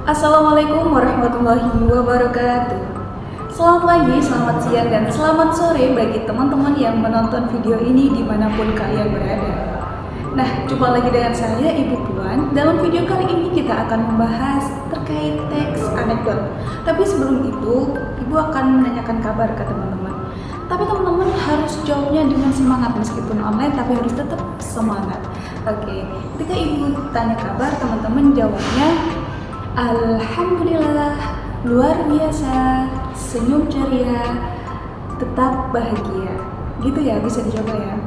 Assalamualaikum warahmatullahi wabarakatuh. Selamat pagi, selamat siang, dan selamat sore bagi teman-teman yang menonton video ini dimanapun kalian berada. Nah, jumpa lagi dengan saya Ibu Puan. Dalam video kali ini kita akan membahas terkait teks anekdot. Tapi sebelum itu, Ibu akan menanyakan kabar ke teman-teman. Tapi teman-teman harus jawabnya dengan semangat, meskipun online tapi harus tetap semangat. Oke, ketika Ibu tanya kabar, teman-teman jawabnya Alhamdulillah, luar biasa, senyum ceria, tetap bahagia. Gitu ya, bisa dicoba ya.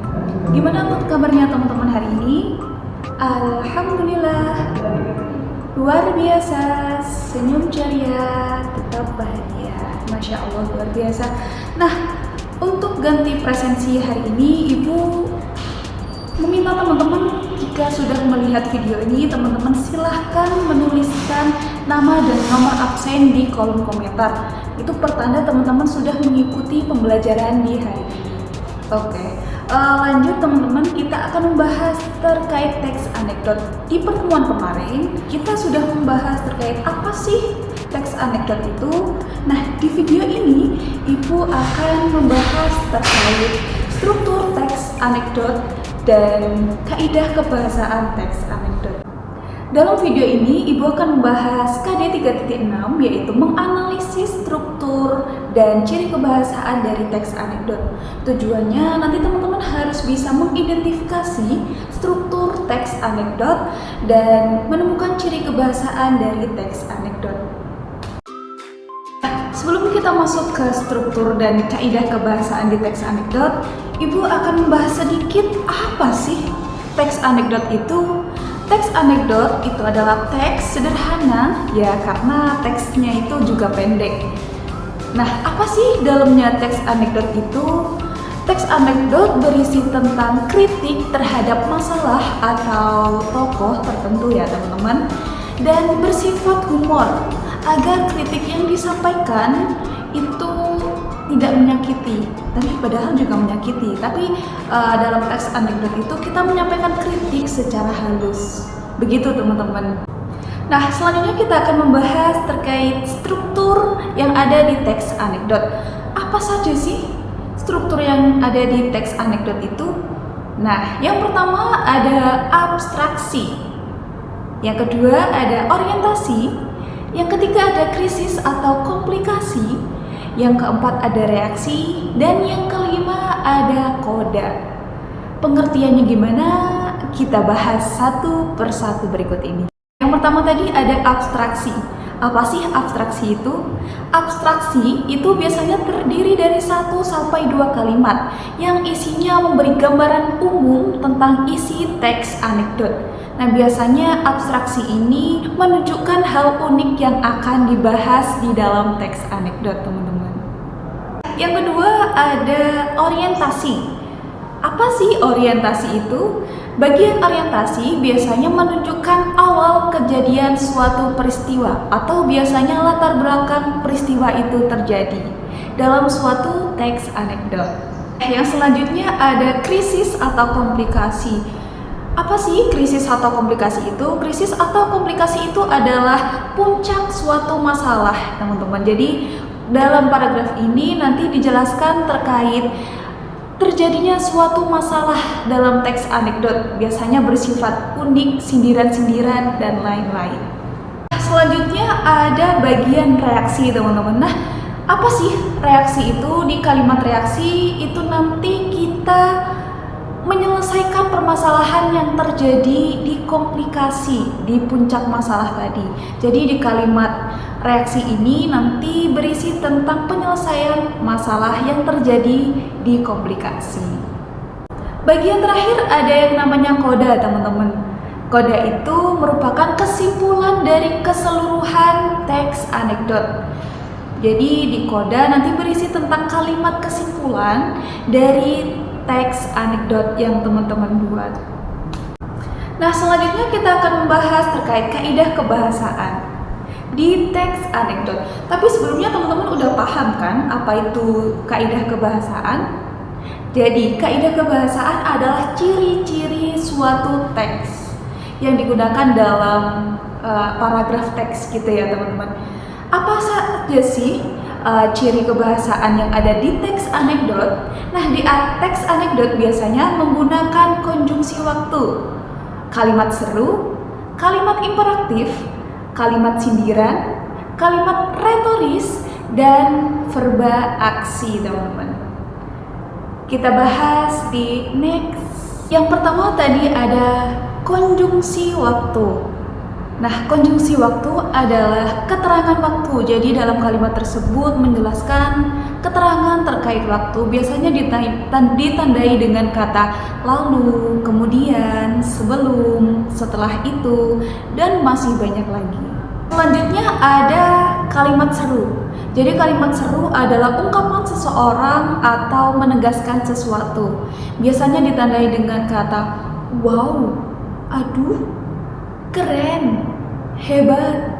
Gimana untuk kabarnya teman-teman hari ini? Alhamdulillah, luar biasa, senyum ceria, tetap bahagia. Masya Allah, luar biasa. Nah, untuk ganti presensi hari ini, Ibu meminta teman-teman jika sudah melihat video ini, teman-teman silahkan menuliskan nama dan nomor absen di kolom komentar. Itu pertanda teman-teman sudah mengikuti pembelajaran di hari ini. Oke, lanjut teman-teman, kita akan membahas terkait teks anekdot. Di pertemuan kemarin kita sudah membahas terkait apa sih teks anekdot itu. Nah, di video ini Ibu akan membahas terkait struktur teks anekdot dan kaidah kebahasaan teks anekdot. Dalam video ini, Ibu akan membahas KD 3.6, yaitu menganalisis struktur dan ciri kebahasaan dari teks anekdot. Tujuannya nanti teman-teman harus bisa mengidentifikasi struktur teks anekdot dan menemukan ciri kebahasaan dari teks anekdot. Sebelum kita masuk ke struktur dan kaidah kebahasaan di teks anekdot, Ibu akan membahas sedikit apa sih teks anekdot itu. Teks anekdot itu adalah teks sederhana ya, karena teksnya itu juga pendek. Nah, apa sih dalamnya teks anekdot itu? Teks anekdot berisi tentang kritik terhadap masalah atau tokoh tertentu ya teman-teman, dan bersifat humor agar kritik yang disampaikan itu tidak menyakiti, tapi padahal juga menyakiti. Tapi dalam teks anekdot itu kita menyampaikan kritik secara halus. Begitu teman-teman. Nah, selanjutnya kita akan membahas terkait struktur yang ada di teks anekdot. Apa saja sih struktur yang ada di teks anekdot itu? Nah, yang pertama ada abstraksi. Yang kedua ada orientasi. Yang ketiga ada krisis atau komplikasi. Yang keempat ada reaksi, dan yang kelima ada koda. Pengertiannya gimana? Kita bahas satu persatu berikut ini. Yang pertama tadi ada abstraksi. Apa sih abstraksi itu? Abstraksi itu biasanya terdiri dari 1 sampai 2 kalimat yang isinya memberi gambaran umum tentang isi teks anekdot. Nah, biasanya abstraksi ini menunjukkan hal unik yang akan dibahas di dalam teks anekdot, teman-teman. Yang kedua ada orientasi. Apa sih orientasi itu? Bagian orientasi biasanya menunjukkan awal kejadian suatu peristiwa atau biasanya latar belakang peristiwa itu terjadi dalam suatu teks anekdot. Yang selanjutnya ada krisis atau komplikasi. Apa sih krisis atau komplikasi itu? Krisis atau komplikasi itu adalah puncak suatu masalah, teman-teman. Jadi dalam paragraf ini nanti dijelaskan terkait terjadinya suatu masalah dalam teks anekdot, biasanya bersifat unik, sindiran-sindiran, dan lain-lain. Selanjutnya ada bagian reaksi, teman-teman. Nah, apa sih reaksi itu? Di kalimat reaksi itu nanti kita menyelesaikan permasalahan yang terjadi di komplikasi, di puncak masalah tadi. Jadi di kalimat reaksi ini nanti berisi tentang penyelesaian masalah yang terjadi di komplikasi. Bagian terakhir ada yang namanya koda, teman-teman. Koda itu merupakan kesimpulan dari keseluruhan teks anekdot. Jadi di koda nanti berisi tentang kalimat kesimpulan dari teks anekdot yang teman-teman buat. Nah, selanjutnya kita akan membahas terkait kaidah kebahasaan di teks anekdot. Tapi sebelumnya teman-teman udah paham kan apa itu kaidah kebahasaan? Jadi, kaidah kebahasaan adalah ciri-ciri suatu teks yang digunakan dalam paragraf teks gitu ya teman-teman. Apa saja sih ciri kebahasaan yang ada di teks anekdot? Nah, di teks anekdot biasanya menggunakan konjungsi waktu, kalimat seru, kalimat imperatif, kalimat sindiran, kalimat retoris, dan verba aksi teman-teman. Kita bahas di next. Yang pertama tadi ada konjungsi waktu. Nah, konjungsi waktu adalah keterangan waktu. Jadi dalam kalimat tersebut menjelaskan keterangan terkait waktu. Biasanya ditandai dengan kata lalu, kemudian, sebelum, setelah itu, dan masih banyak lagi. Selanjutnya ada kalimat seru. Jadi kalimat seru adalah ungkapan seseorang atau menegaskan sesuatu. Biasanya ditandai dengan kata wow, aduh, keren, hebat,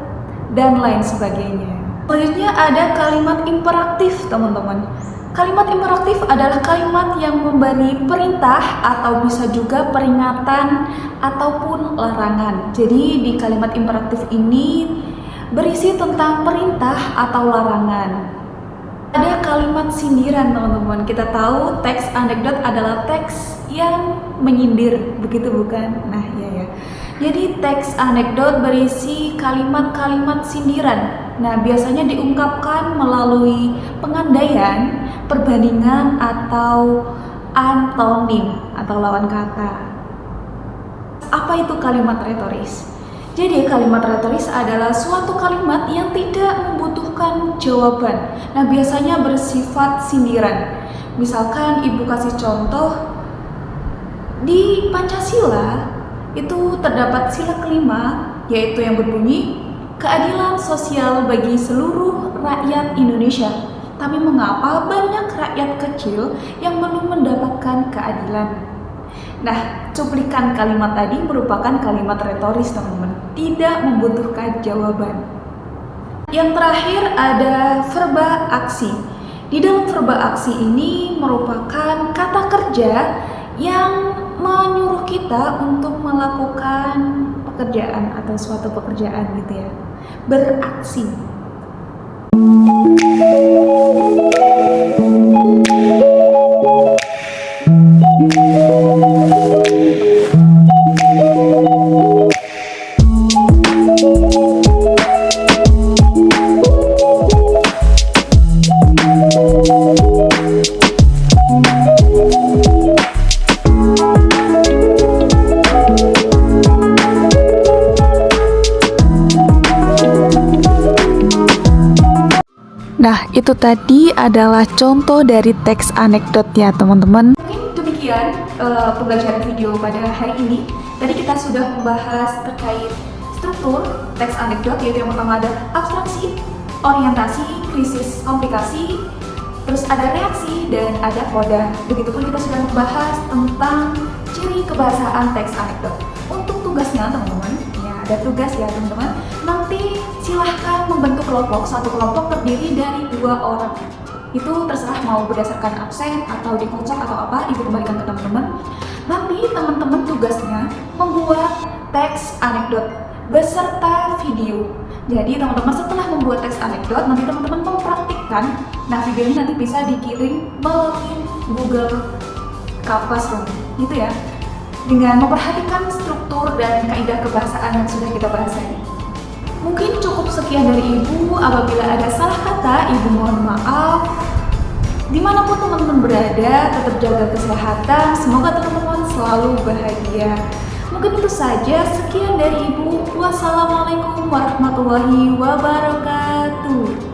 dan lain sebagainya. Selanjutnya ada kalimat imperatif teman-teman. Kalimat imperatif adalah kalimat yang memberi perintah atau bisa juga peringatan ataupun larangan. Jadi di kalimat imperatif ini berisi tentang perintah atau larangan. Ada kalimat sindiran teman-teman. Kita tahu teks anekdot adalah teks yang menyindir, begitu bukan? Nah ya. Jadi teks anekdot berisi kalimat-kalimat sindiran. Nah, biasanya diungkapkan melalui pengandaian, perbandingan, atau antonim atau lawan kata. Apa itu kalimat retoris? Jadi kalimat retoris adalah suatu kalimat yang tidak membutuhkan jawaban. Nah, biasanya bersifat sindiran. Misalkan ibu kasih contoh, di Pancasila itu terdapat sila kelima, yaitu yang berbunyi keadilan sosial bagi seluruh rakyat Indonesia. Tapi mengapa banyak rakyat kecil yang belum mendapatkan keadilan? Nah, cuplikan kalimat tadi merupakan kalimat retoris teman-teman, tidak membutuhkan jawaban. Yang terakhir ada verba aksi. Di dalam verba aksi ini merupakan kata kerja yang menyuruh kita untuk melakukan pekerjaan atau suatu pekerjaan gitu ya, beraksi. Nah, itu tadi adalah contoh dari teks anekdot ya teman-teman. Mungkin demikian pembelajaran video pada hari ini. Tadi kita sudah membahas terkait struktur teks anekdot, yaitu yang pertama ada abstraksi, orientasi, krisis, komplikasi, terus ada reaksi, dan ada koda. Begitupun kita sudah membahas tentang ciri kebahasaan teks anekdot. Untuk tugasnya teman-teman, ya ada tugas ya teman-teman. Nanti silahkan membentuk kelompok. Satu kelompok terdiri dari 2 orang. Itu terserah mau berdasarkan absen atau dikocok atau apa, ibu kembalikan ke teman-teman. Nanti teman-teman tugasnya membuat teks anekdot beserta video. Jadi teman-teman setelah membuat teks anekdot, nanti teman-teman mempraktikkan. Nah, video ini nanti bisa dikirim melalui Google Classroom gitu ya, dengan memperhatikan struktur dan kaidah kebahasaan yang sudah kita bahas tadi. Mungkin cukup sekian dari ibu. Apabila ada salah kata, ibu mohon maaf. Dimanapun teman-teman berada, tetap jaga kesehatan. Semoga teman-teman selalu bahagia. Mungkin itu saja. Sekian dari ibu. Wassalamualaikum warahmatullahi wabarakatuh.